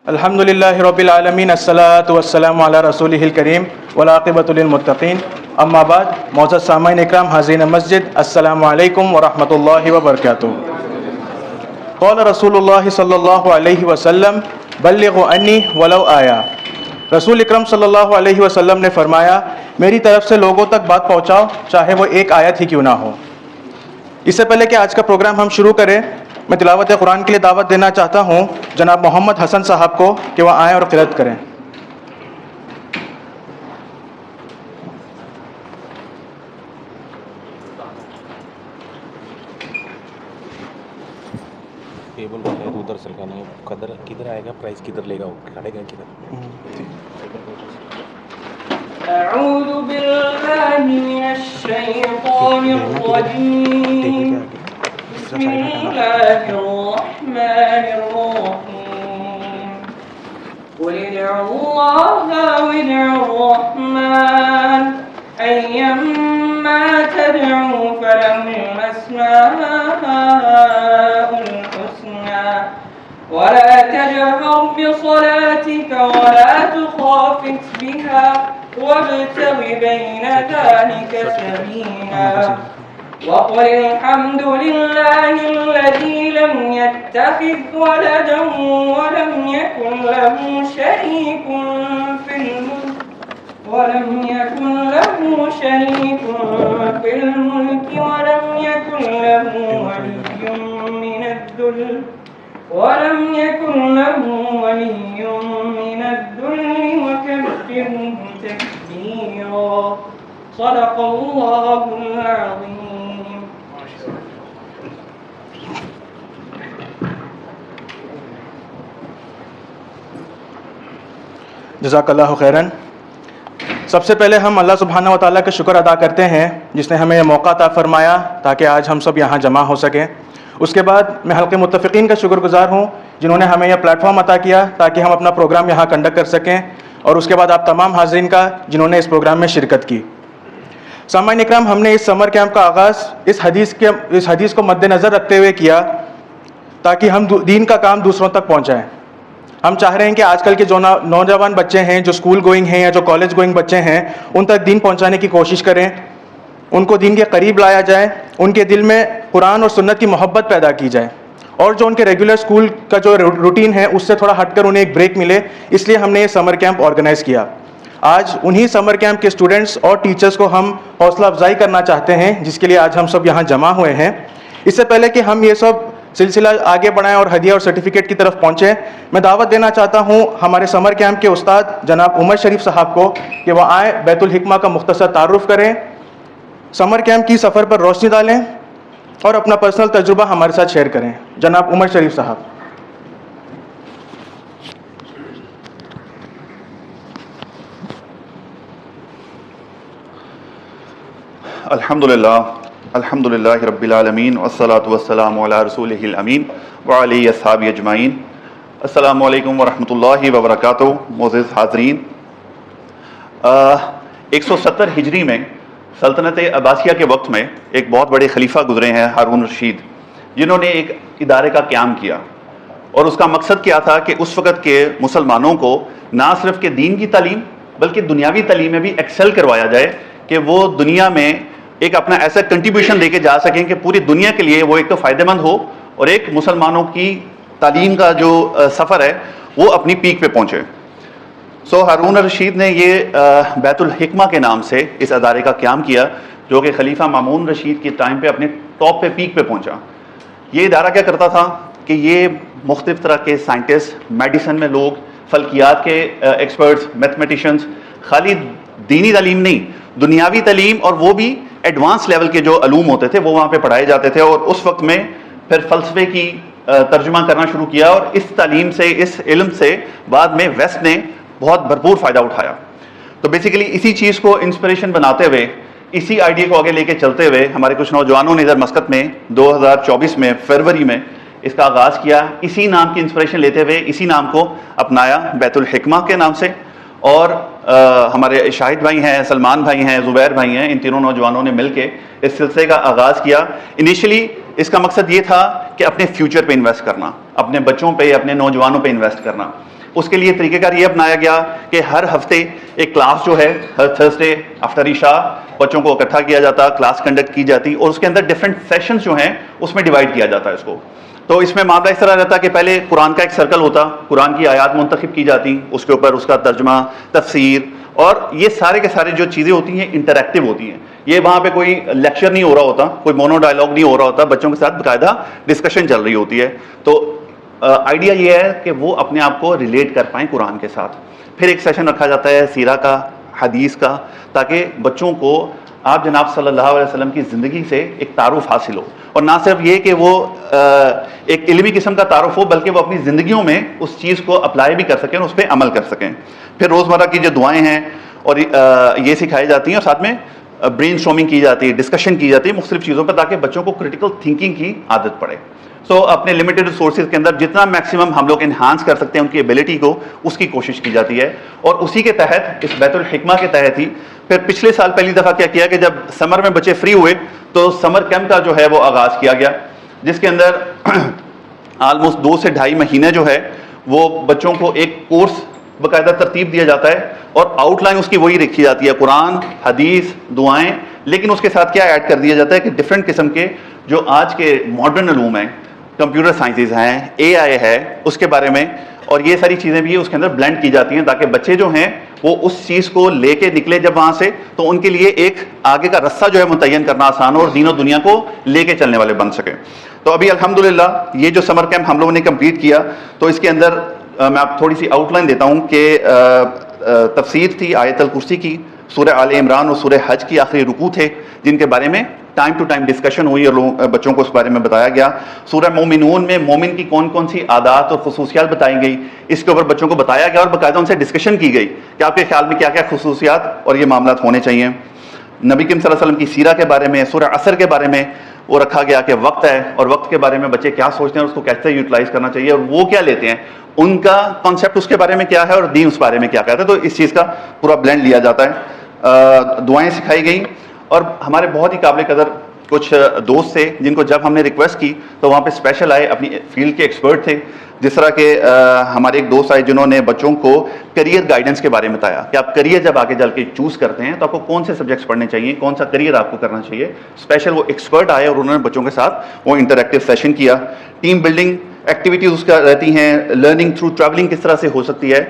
अल्हम्दुलिल्लाहि रब्बिल आलमीन अस्सलातु वस्सलामु अला रसूलिहिल करीम वल आक़िबतु लिल मुत्तक़ीन अम्मा बाद। मौजूद सामाईन इकराम, हाज़रीन मस्जिद, अस्सलामु अलैकुम व रहमतुल्लाहि व बरकातुहू। क़ाल रसूलुल्लाहि सल्लल्लाहु अलैहि वसल्लम बल्लिगु अन्नी वलौ आया। रसूल इकरम सल्लल्लाहु अलैहि वसल्लम ने फरमाया, मेरी तरफ से लोगों तक बात पहुँचाओ, चाहे वो एक आयत ही क्यों ना हो। इससे पहले कि आज का प्रोग्राम हम शुरू करें, मैं तिलावत कुरान के लिए दावत देना चाहता हूँ जनाब मोहम्मद हसन साहब को कि वह आएँ और क़िरात करें। टेबल पर है, उधर से लगाना है। कदर किधर आएगा, प्राइस किधर लेगा, वो खड़ेगा किधर। अऊज़ु बिल्लाहि मिनश शैतानिर रजीम। बिस्मिल्लाहिर रहमानिर रहीम। क़ुल उद्उल्लाहा वद्उर रहमान अय्यम्मा तदउ फलहुल अस्माउल हुस्ना वला तजहर बिसलातिक वला तुखाफित बिहा वब्तग़ बैन ज़ालिक सबीला वक़ुल अल्हम्दुलिल्लाहिल्लज़ी लम यत्तख़िज़ वलदन वलम यकुन लहु शरीकुन फ़िल मुल्क वलम यकुन लहु वलिय्युन मिनद्दुल्ल वकब्बिरहु तकबीरा। सदक़ल्लाहुल अज़ीम। जज़ाकल्लाहु खैरन। सबसे पहले हम अल्लाह सुब्हानहू व तआला का शुक्र अदा करते हैं जिसने हमें यह मौका अता फरमाया ताकि आज हम सब यहाँ जमा हो सकें। उसके बाद मैं हल्क़े मुत्तफ़िक़ीन का शुक्रगुज़ार हूँ जिन्होंने हमें यह प्लेटफॉर्म अता किया ताकि हम अपना प्रोग्राम यहाँ कंडक्ट कर सकें, और उसके बाद आप तमाम हाज़रीन का जिन्होंने इस प्रोग्राम में शिरकत की। सामाईन इकराम, हमने इस समर कैंप का आगाज़ इस हदीस को मद्देनज़र रखते हुए किया ताकि हम दीन का काम दूसरों तक पहुँचाएँ। हम चाह रहे हैं कि आजकल के जो नौजवान बच्चे हैं, जो स्कूल गोइंग हैं या जो कॉलेज गोइंग बच्चे हैं, उन तक दीन पहुंचाने की कोशिश करें, उनको दीन के करीब लाया जाए, उनके दिल में कुरान और सुन्नत की मोहब्बत पैदा की जाए, और जो उनके रेगुलर स्कूल का जो रूटीन है उससे थोड़ा हटकर उन्हें एक ब्रेक मिले। इसलिए हमने ये समर कैंप ऑर्गेनाइज़ किया। आज उन्हीं समर कैंप के स्टूडेंट्स और टीचर्स को हम हौसला अफजाई करना चाहते हैं, जिसके लिए आज हम सब यहाँ जमा हुए हैं। इससे पहले कि हम ये सब सिलसिला आगे बढ़ाएं और हदिया और सर्टिफिकेट की तरफ पहुँचें, मैं दावत देना चाहता हूँ हमारे समर कैंप के उस्ताद जनाब उमर शरीफ साहब को कि वह आए, बैतुल हिकमा का मुख्तसर तारुफ करें, समर कैंप की सफ़र पर रोशनी डालें और अपना पर्सनल तजुर्बा हमारे साथ शेयर करें। जनाब उमर शरीफ साहब। अल्हम्दुलिल्लाह रब्बिल आलमीन वस्सलातु वस्सलामु अला रसूलिहिल अमीन व अली अस्हाबी अजमाइन। अस्सलामु अलैकुम व रहमतुल्लाहि व बरकातुहू। मोअज़्ज़िज़ हाज़रीन, 170 हिजरी में सल्तनत अब्बासिया के वक्त में एक बहुत बड़े खलीफा गुजरे हैं, हारून रशीद, जिन्होंने एक इदारे का क़याम किया, और उसका मकसद क्या था कि उस वक़्त के मुसलमानों को ना सिर्फ के दीन की तालीम बल्कि दुनियावी तालीम में भी एक्सेल करवाया जाए कि वो दुनिया में एक अपना ऐसा कंट्रीब्यूशन देके जा सकें कि पूरी दुनिया के लिए वो एक तो फ़ायदेमंद हो और एक मुसलमानों की तालीम का जो सफ़र है वो अपनी पीक पे पहुँचे। सो हारून रशीद ने ये बैतुल हिकमा के नाम से इस अदारे का क़याम किया, जो कि खलीफा मामून रशीद के टाइम पे अपने टॉप पे, पीक पे पहुँचा। ये इदारा क्या करता था कि ये मुख्तलिफ़ तरह के साइंटिस्ट, मेडिसन में लोग, फल्कियात के एक्सपर्ट्स, मैथमेटिशियंस, खाली दीनी तालीम नहीं, दुनियावी तालीम और वो भी एडवांस लेवल के जो अलूम होते थे वो वहाँ पे पढ़ाए जाते थे। और उस वक्त में फिर फ़लसफ़े की तर्जुमा करना शुरू किया, और इस तालीम से, इस इल्म से बाद में वेस्ट ने बहुत भरपूर फ़ायदा उठाया। तो बेसिकली इसी चीज़ को इंस्पिरेशन बनाते हुए, इसी आइडिया को आगे लेके चलते हुए हमारे कुछ नौजवानों ने इधर मस्कत में 2024 में फरवरी में इसका आगाज़ किया। इसी नाम की इंस्पिरेशन लेते हुए इसी नाम को अपनाया, बैतुल हिकमा के नाम से। और हमारे शाहिद भाई हैं, सलमान भाई हैं, ज़ुबैर भाई हैं, इन तीनों नौजवानों ने मिलके इस सिलसिले का आगाज़ किया। इनिशियली इसका मकसद ये था कि अपने फ्यूचर पे इन्वेस्ट करना, अपने बच्चों पे, अपने नौजवानों पे इन्वेस्ट करना। उसके लिए तरीक़ेकार ये अपनाया गया कि हर हफ्ते एक क्लास जो है, हर थर्सडे आफ्टर ईशा बच्चों को इकट्ठा किया जाता, क्लास कंडक्ट की जाती और उसके अंदर डिफरेंट सेशंस जो हैं उसमें डिवाइड किया जाता है इसको। तो इसमें मामला इस तरह रहता कि पहले कुरान का एक सर्कल होता, कुरान की आयत मुंतखब की जाती, उसके ऊपर उसका तर्जमा, तफसीर और ये सारे के सारे जो चीज़ें होती हैं इंटरैक्टिव होती हैं। ये वहाँ पे कोई लेक्चर नहीं हो रहा होता, कोई मोनो डायलॉग नहीं हो रहा होता, बच्चों के साथ बाकायदा डिस्कशन चल रही होती है। तो आइडिया ये है कि वो अपने आप को रिलेट कर पाएँ कुरान के साथ। फिर एक सेशन रखा जाता है सीरा का, हदीस का, ताकि बच्चों को आप जनाब सल्लल्लाहु अलैहि वसल्लम की ज़िंदगी से एक तारुफ हासिल हो, और ना सिर्फ ये कि वो एक इल्मी किस्म का तारुफ हो, बल्कि वो अपनी ज़िंदगियों में उस चीज़ को अप्लाई भी कर सकें और उस पर अमल कर सकें। फिर रोज़मर्रा की जो दुआएं हैं और ये सिखाई जाती हैं, और साथ में ब्रेन स्टॉर्मिंग की जाती है, डिस्कशन की जाती है मुख्तलिफ चीज़ों पर, ताकि बच्चों को क्रिटिकल थिंकिंग की आदत पड़े। सो अपने लिमिटेड रिसोर्सेज के अंदर जितना मैक्सिमम हम लोग इन्हांस कर सकते हैं उनकी एबिलिटी को, उसकी कोशिश की जाती है। और उसी के तहत, इस बैतुल हिकमा के तहत ही फिर पिछले साल पहली दफ़ा क्या किया कि जब समर में बच्चे फ्री हुए तो समर कैंप का जो है वो आगाज़ किया गया, जिसके अंदर आलमोस्ट 2 से 2.5 महीने जो है वो बच्चों को एक कोर्स बाकायदा तरतीब दिया जाता है और आउटलाइन उसकी वही रखी जाती है, कुरान, हदीस, दुआएं, लेकिन उसके साथ क्या ऐड कर दिया जाता है कि डिफरेंट किस्म के जो आज के मॉडर्न उलूम हैं, कंप्यूटर साइंसेज हैं, AI है, उसके बारे में, और ये सारी चीज़ें भी उसके अंदर ब्लेंड की जाती हैं, ताकि बच्चे जो हैं वो उस चीज़ को लेके निकले जब वहाँ से, तो उनके लिए एक आगे का रास्ता जो है मुतय्यन करना आसान हो और दीन और दुनिया को लेके चलने वाले बन सके। तो अभी अल्हम्दुलिल्लाह ये जो समर कैंप हम लोगों ने कंप्लीट किया, तो इसके अंदर मैं आप थोड़ी सी आउटलाइन देता हूँ कि तफसीर थी आयतुल कुर्सी की, सूरह आले इमरान और सूरह हज की आखिरी रुकू थे, जिनके बारे में टाइम टू टाइम डिस्कशन हुई और बच्चों को उस बारे में बताया गया। सूरह मोमिनून में मोमिन की कौन कौन सी आदात और खुसूसियात बताई गई, इसके ऊपर बच्चों को बताया गया और बाकायदा उनसे डिस्कशन की गई कि आपके ख्याल में क्या क्या खुसूसियात और ये मामला होने चाहिए। नबी करीम सल्लल्लाहु अलैहि वसल्लम की सीरा के बारे में, सूरह असर के बारे में वो रखा गया कि वक्त है और वक्त के बारे में बच्चे क्या सोचते हैं, उसको कैसे यूटिलाइज करना चाहिए और वो क्या लेते हैं, उनका कॉन्सेप्ट उसके बारे में क्या है और दीन उस बारे में क्या कहता है। तो इस चीज़ का पूरा ब्लेंड लिया जाता है। दुआएं सिखाई गई और हमारे बहुत ही काबिल कदर कुछ दोस्त थे जिनको जब हमने रिक्वेस्ट की तो वहाँ पे स्पेशल आए, अपनी फील्ड के एक्सपर्ट थे। जिस तरह के हमारे एक दोस्त आए जिन्होंने बच्चों को करियर गाइडेंस के बारे में बताया कि आप करियर जब आगे चल के चूज़ करते हैं तो आपको कौन से सब्जेक्ट्स पढ़ने चाहिए, कौन सा करियर आपको करना चाहिए। स्पेशल वो एक्सपर्ट आए और उन्होंने बच्चों के साथ वो इंटरैक्टिव सेशन किया। टीम बिल्डिंग एक्टिविटीज़ उसका रहती हैं, लर्निंग थ्रू ट्रैवलिंग किस तरह से हो सकती है।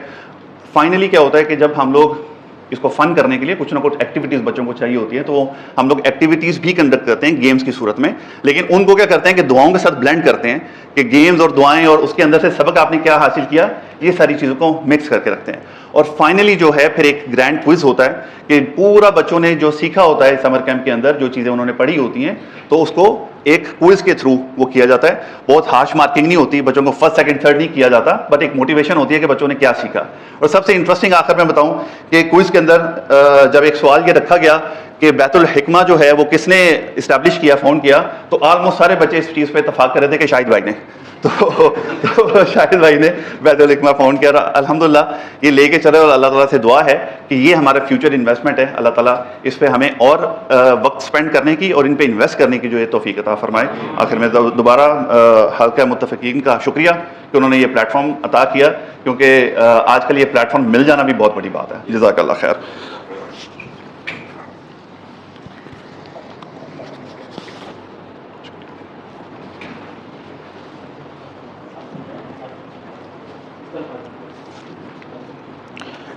फाइनली क्या होता है कि जब हम लोग इसको फन करने के लिए कुछ ना कुछ एक्टिविटीज़ बच्चों को चाहिए होती है, तो हम लोग एक्टिविटीज़ भी कंडक्ट करते हैं गेम्स की सूरत में, लेकिन उनको क्या करते हैं कि दुआओं के साथ ब्लेंड करते हैं कि गेम्स और दुआएं और उसके अंदर से सबक आपने क्या हासिल किया, ये सारी चीज़ों को मिक्स करके रखते हैं। और फाइनली जो है फिर एक ग्रैंड क्विज होता है कि पूरा बच्चों ने जो सीखा होता है समर कैंप के अंदर, जो चीज़ें उन्होंने पढ़ी होती हैं, तो उसको एक क्विज के थ्रू वो किया जाता है। बहुत हार्श मार्किंग नहीं होती, बच्चों को फर्स्ट सेकंड थर्ड नहीं किया जाता, बट एक मोटिवेशन होती है कि बच्चों ने क्या सीखा। और सबसे इंटरेस्टिंग आखिर में बताऊं कि क्विज के अंदर जब एक सवाल ये रखा गया कि बैतुल हिकमा जो है वो किसने इस्टेब्लिश किया, फाउंड किया, तो ऑलमोस्ट सारे बच्चे इस चीज़ पे इत्तफाक कर रहे थे कि शाहिद भाई ने। तो शाहिद भाई ने बैतुल हिकमा फाउंड किया। अल्हम्दुलिल्लाह ये लेके चले और अल्लाह ताला से दुआ है कि ये हमारा फ्यूचर इन्वेस्टमेंट है, अल्लाह ताला इस पे हमें और वक्त स्पेंड करने की और इन पे इन्वेस्ट करने की जो है तौफीक अता फरमाए। आखिर में दोबारा हल्का मुत्तफ़िकीन का शुक्रिया कि उन्होंने ये प्लेटफॉर्म अता किया, क्योंकि आजकल ये प्लेटफॉर्म मिल जाना भी बहुत बड़ी बात है। जज़ाकल्लाह खैर।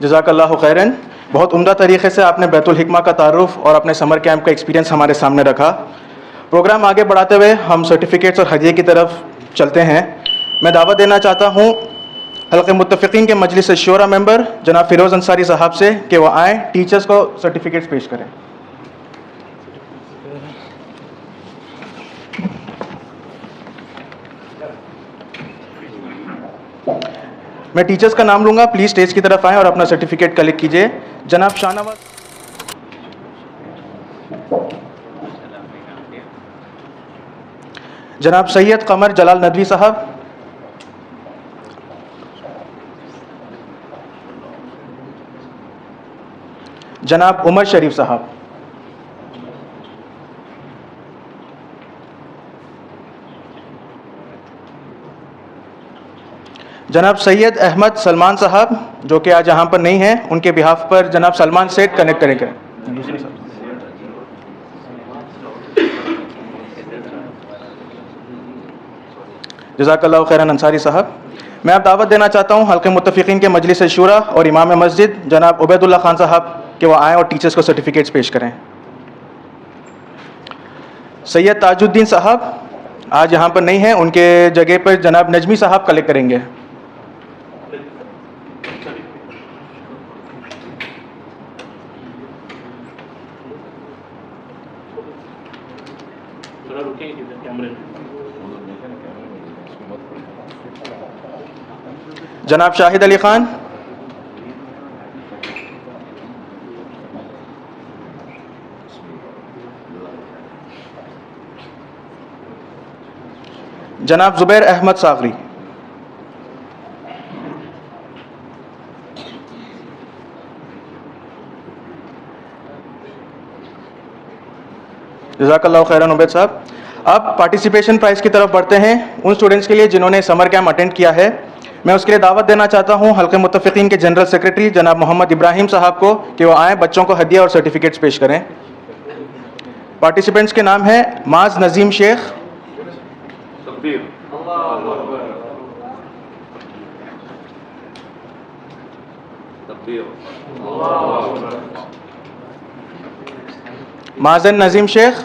जज़ाकल्लाहु खैरन। बहुत उम्दा तरीक़े से आपने बैतुल हिकमा का तारुफ और अपने समर कैंप का एक्सपीरियंस हमारे सामने रखा। प्रोग्राम आगे बढ़ाते हुए हम सर्टिफिकेट्स और हदिये की तरफ चलते हैं। मैं दावत देना चाहता हूँ हल्के मुत्तफ़िकीन के मजलिस शूरा मेंबर जनाब फ़िरोज़ अंसारी साहब से कि वो आएँ, टीचर्स को सर्टिफिकेट्स पेश करें। मैं टीचर्स का नाम लूँगा, प्लीज़ स्टेज की तरफ आएँ और अपना सर्टिफिकेट कलेक्ट कीजिए। जनाब शाहनवाज, जनाब सैयद कमर जलाल नदवी साहब, जनाब उमर शरीफ साहब, जनाब सैयद अहमद सलमान साहब जो कि आज यहाँ पर नहीं हैं, उनके बिहाफ पर जनाब सलमान सेठ कनेक्ट करेंगे। जज़ाकल्लाहु खैरन अंसारी साहब। मैं अब दावत देना चाहता हूँ हल्के मुत्तफ़िक़ीन के मजलिस शूरा और इमाम मस्जिद जनाब उबैदुल्ला खान साहब कि वो आएँ और टीचर्स को सर्टिफिकेट्स पेश करें। सैयद ताजुद्दीन साहब आज यहाँ पर नहीं हैं, उनके जगह पर जनाब नजमी साहब कलेक्ट करेंगे। जनाब शाहिद अली खान, जनाब जुबैर अहमद सागरी, जज़ाकल्लाहु खैरन उबैद साहब। अब पार्टिसिपेशन प्राइज़ की तरफ बढ़ते हैं। उन स्टूडेंट्स के लिए जिन्होंने समर कैंप अटेंड किया है, मैं उसके लिए दावत देना चाहता हूं हल्के मुत्तफ़िक़ीन के जनरल सेक्रेटरी जनाब मोहम्मद इब्राहिम साहब को कि वो आएँ, बच्चों को हदिया और सर्टिफिकेट्स पेश करें। पार्टिसिपेंट्स के नाम हैं माज नज़ीम शेख, माजन नज़ीम शेख,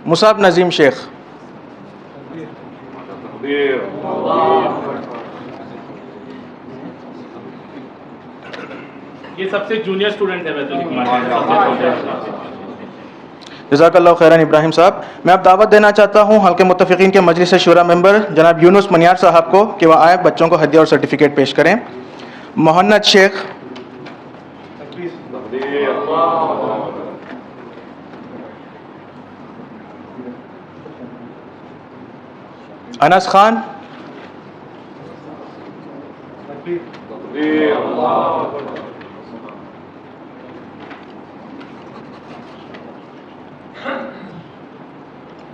मुसाब नज़ीम शेख, ये सबसे जूनियर स्टूडेंट है वैसे। जज़ाकल्लाहु खैरन इब्राहिम साहब। मैं अब दावत देना चाहता हूँ हल्के मुत्तफ़िक़ीन के मजलिस शूरा मेंबर जनाब यूनुस मनियार साहब को कि वह आए, बच्चों को हदिया और सर्टिफिकेट पेश करें। मोहन्नद शेख, अनस खान,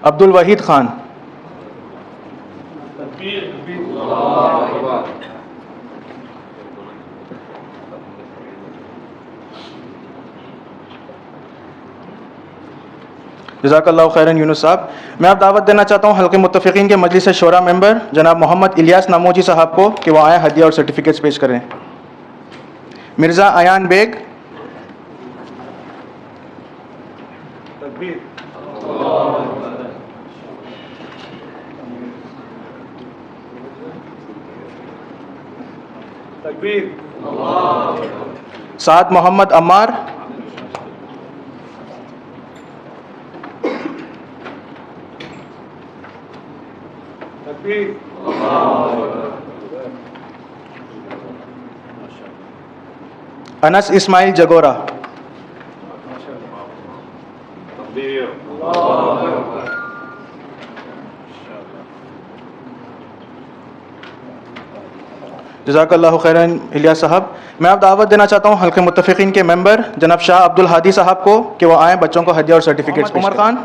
अब्दुल वहीद खान, जज़ाकल्लाहु खैरन यूनुस साहब। मैं अब दावत देना चाहता हूँ हल्के मुत्तफ़िक़ीन के मजलिस शूरा मेंबर जनाब मोहम्मद इलियास नामोजी साहब को कि वह आए, हदिया और सर्टिफिकेट्स पेश करें। मिर्ज़ा अयान बेग, साद मोहम्मद अम्मार, अनस इस्माइल जगोरा, जज़ाकल्लाहु खैरन इलियास साहब। मैं अब दावत देना चाहता हूँ हल्के मुत्तफ़िक़ीन के मेंबर जनाब शाह अब्दुल हादी साहब को कि वो आएँ, बच्चों को हदिया और सर्टिफिकेट्स पेश करें। उमर खान,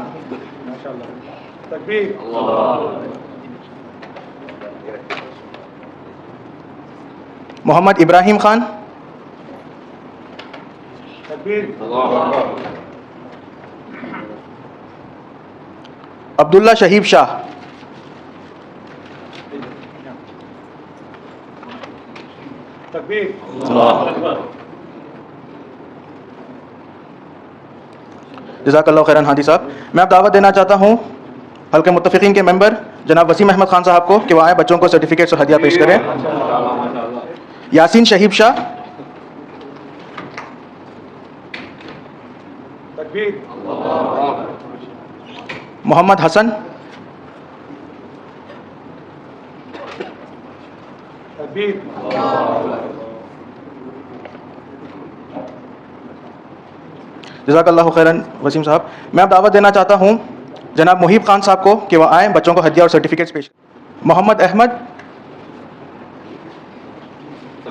मोहम्मद इब्राहिम खान, अब्दुल्ला शहीब शाह, जज़ाकल्लाहु खैरन हादी साहब। मैं अब दावत देना चाहता हूँ हल्के मुत्तफ़िक़ीन के मेंबर जनाब वसीम अहमद खान साहब को कि वो आए, बच्चों को सर्टिफिकेट्स और हदिया पेश करें। यासीन शहीब शाह, मोहम्मद हसन, जज़ाकल्लाहु खैरन वसीम साहब। मैं अब दावत देना चाहता हूँ जनाब मुहीब खान साहब को कि वह आएँ, बच्चों को हदिया और सर्टिफिकेट्स पेश करें। Mohammad Ahmed,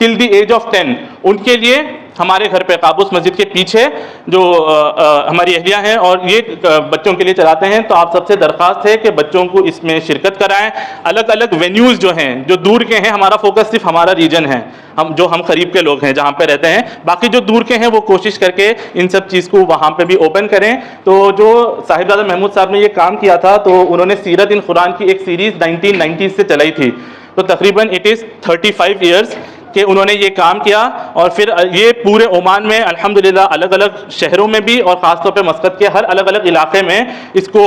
till the age of 10, उनके लिए हमारे घर पे काबूस मस्जिद के पीछे जो हमारी अहलिया हैं और ये बच्चों के लिए चलाते हैं, तो आप सबसे दरख्वास्त है कि बच्चों को इसमें शिरकत कराएं। अलग अलग वेन्यूज़ जो हैं, जो दूर के हैं, हमारा फोकस सिर्फ हमारा रीजन है, हम करीब के लोग हैं जहाँ पे रहते हैं, बाकी जो दूर के हैं वो कोशिश करके इन सब चीज़ को वहाँ पे भी ओपन करें। तो जो साहिबजादा महमूद साहब ने ये काम किया था, तो उन्होंने सीरत इन कुरान की एक सीरीज़ 1990 से चलाई थी, तो तकरीबन इट इज़ 35 ईयर्स कि उन्होंने ये काम किया। और फिर ये पूरे ओमान में अल्हम्दुलिल्लाह अलग अलग शहरों में भी और ख़ासतौर पे मस्कत के हर अलग अलग इलाके में इसको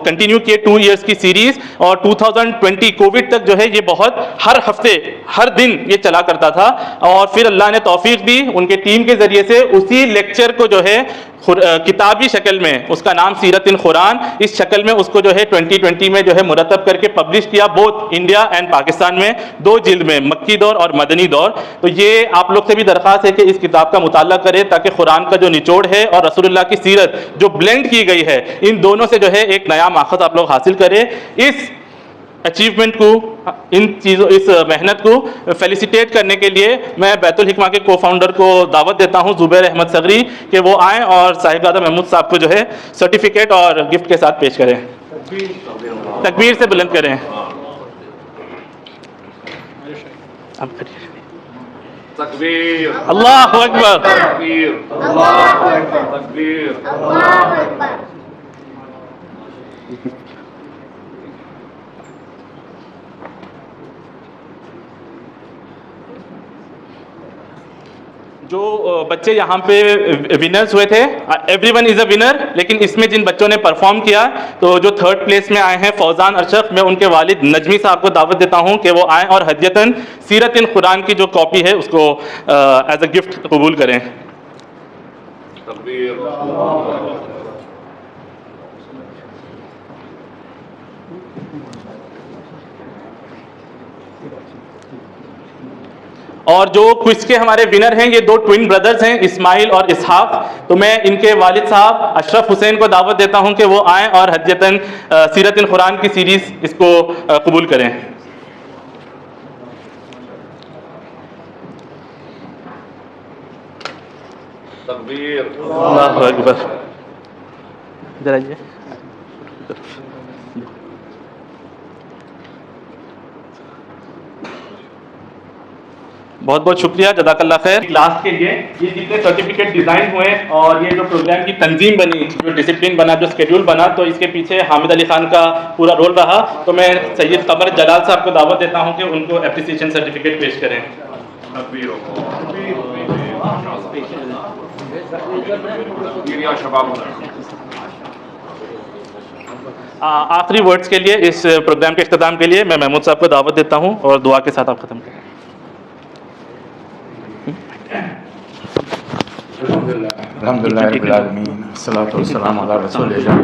कंटिन्यू किए 2 इयर्स की सीरीज़। और 2020 कोविड तक जो है ये बहुत हर हफ्ते हर दिन ये चला करता था। और फिर अल्लाह ने तौफीक दी उनके टीम के ज़रिए से उसी लेक्चर को जो है किताबी शक्ल में, उसका नाम सीरत इन कुरान, इस शक्ल में उसको जो है 2020 में जो है मुरतब करके पब्लिश किया, बोथ इंडिया एंड पाकिस्तान में, 2 जिल्द में, मक्की दौर और मदनी दौर। तो ये आप लोग से भी दरख्वास्त है कि इस किताब का मुताला करें ताकि कुरान का जो निचोड़ है और रसूलुल्लाह की सीरत जो ब्लेंड की गई है, इन दोनों से जो है एक नया माखज़ आप लोग हासिल करें। इस अचीवमेंट को, इन चीज़ों, इस मेहनत को फेलिसिटेट करने के लिए मैं बैतुल हिकमा के को फाउंडर को दावत देता हूं, ज़ुबैर अहमद सगरी, कि वो आएँ और साहिबजादा महमूद साहब को जो है सर्टिफिकेट और गिफ्ट के साथ पेश करें। तकबीर से बुलंद करें। तकबीर, अल्लाहु अकबर, तकबीर, अल्लाहु अकबर, तकबीर, अल्लाहु अकबर। जो बच्चे यहाँ पे विनर्स हुए थे, एवरीवन इज़ अ विनर, लेकिन इसमें जिन बच्चों ने परफॉर्म किया, तो जो 3rd प्लेस में आए हैं फौजान अरशक, मैं उनके वालिद नजमी साहब को दावत देता हूँ कि वो आएँ और हदियतन सीरत इन कुरान की जो कॉपी है उसको एज अ गिफ्ट कबूल करें। तकबीर। और जो क्विज के हमारे विनर हैं, ये 2 ट्विन ब्रदर्स हैं, इस्माइल और इसहाक। तो मैं इनके वालिद साहब अशरफ हुसैन को दावत देता हूं कि वो आएँ और हदियतन सीरत इन कुरान की सीरीज़ इसको कबूल करें। तकबीर, अल्लाहु अकबर। इधर आइए। बहुत बहुत शुक्रिया, जज़ाकल्लाह खैर। क्लास के लिए ये जितने सर्टिफिकेट डिज़ाइन हुए और ये जो प्रोग्राम की तंजीम बनी, जो डिसिप्लिन बना, जो स्केड्यूल बना, तो इसके पीछे हामिद अली खान का पूरा रोल रहा। तो मैं सैयद कमर जलाल साहब को दावत देता हूँ कि उनको एप्रिसिएशन सर्टिफिकेट पेश करें। आखिरी वर्ड्स के लिए इस प्रोग्राम के इख्तिताम के लिए मैं महमूद साहब को दावत देता हूँ और दुआ के साथ आप ख़त्म करें। अल्हम्दुलिल्लाह रब्बिल आलमीन, अस्सलातु वस्सलामु अला रसूलिल्लाह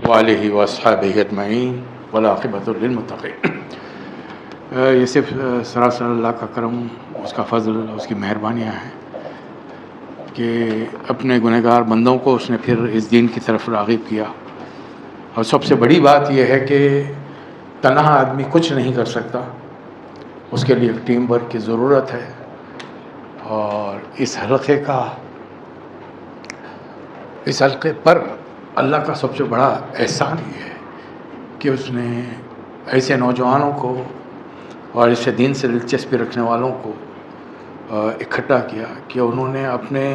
व आलिहि व अस्हाबिहि अजमईन वल आक़िबतु लिल मुत्तक़ीन। ये सिर्फ सरासर अल्लाह का करम, उसका फ़ज़ल, उसकी मेहरबानियाँ हैं कि अपने गुनहगार बंदों को उसने फिर इस दीन की तरफ राग़िब किया। और सबसे बड़ी बात यह है कि तन्हा आदमी कुछ नहीं कर सकता, उसके लिए एक टीम वर्क की ज़रूरत है। और इस हल्के पर अल्लाह का सबसे बड़ा एहसान ये है कि उसने ऐसे नौजवानों को और इसे दीन से दिलचस्पी रखने वालों को इकट्ठा किया कि उन्होंने अपने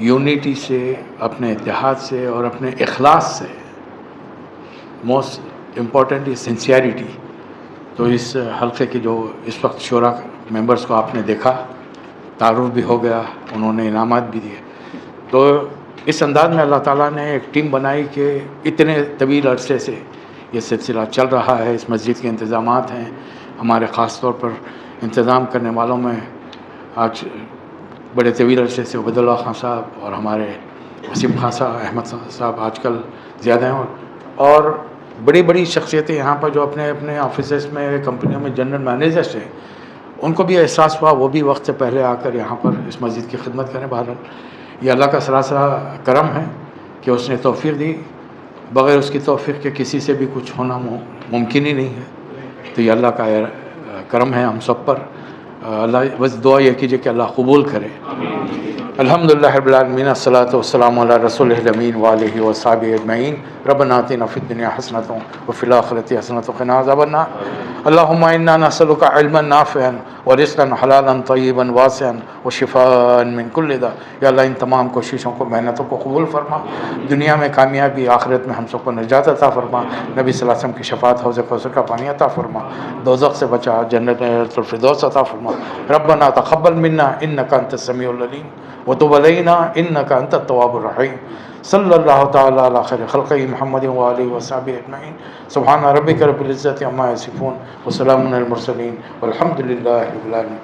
यूनिटी से, अपने इत्तेहाद से और अपने इखलास से, मोस्ट इम्पॉर्टेंटली सिंसियरिटी। तो इस हल्के के जो इस वक्त शोरा मेंबर्स को आपने देखा, तारुफ भी हो गया, उन्होंने इनामात भी दिए। तो इस अंदाज में अल्लाह ताला ने एक टीम बनाई कि इतने तवील अरसे से ये सिलसिला चल रहा है। इस मस्जिद के इंतज़ामात हैं, हमारे ख़ास तौर पर इंतज़ाम करने वालों में आज बड़े तवील अरसे से उबैदुल्लाह खान साहब और हमारे वसीम खान साहब, अहमद साहब आजकल ज़्यादा हैं। और बड़ी बड़ी शख्सियतें यहाँ पर जो अपने अपने ऑफिस में, कंपनियों में जनरल मैनेजर्स हैं, उनको भी एहसास हुआ, वो भी वक्त से पहले आकर यहाँ पर इस मस्जिद की खिदमत करें। बहरहाल ये अल्लाह का सरासरा करम है कि उसने तौफीक दी, बग़ैर उसकी तौफीक के किसी से भी कुछ होना मुमकिन ही नहीं है। तो ये अल्लाह का करम है हम सब पर। अल्लाह बस दुआ ये कीजिए कि अल्लाह कबूल करे। अल्हम्दुलिल्लाह रब्बिल आलमीन, अस्सलातु वस्सलामु अला रसूलिहिल अमीन व आलिहि व सहाबिहि अजमईन। रब्बना आतिना फिद दुनिया हसनतन व फिल आखिरति हसनतन व क़िना अज़ाबन्नार। अल्लाहुम्मा इन्ना नसअलुका इल्मन नाफ़िअन व रिज़्क़न हलालन तय्यिबन वासिअन व शिफ़ाअन मिन कुल्लि दा। या अल्लाह इन तमाम कोशिशों को, मेहनतों को कबूल फरमा। दुनिया में कामयाबी, आखिरत में हम सबको निजात अता फरमा। नबी सल्लल्लाहु अलैहि वसल्लम की शफ़ाअत, हौज़ कौसर का पानी अता फरमा। दोज़ख से बचा, जन्नतुल फ़िरदौस अता फरमा। रब्बना तक़ब्बल मिन्ना इन्नका अंतस समीउल अलीम व तुब अलैना इन्नका अंतत तव्वाबुर रहीम। सल्लल्लाहु तआला अला खैरि खल्क़िही मुहम्मदिन व आलिहि व सहाबिहि अजमईन। सुब्हान रब्बिका रब्बिल इज़्ज़ति अम्मा यसिफ़ून व सलामुन अलल मुरसलीन वल्हम्दुलिल्लाहि रब्बिल आलमीन।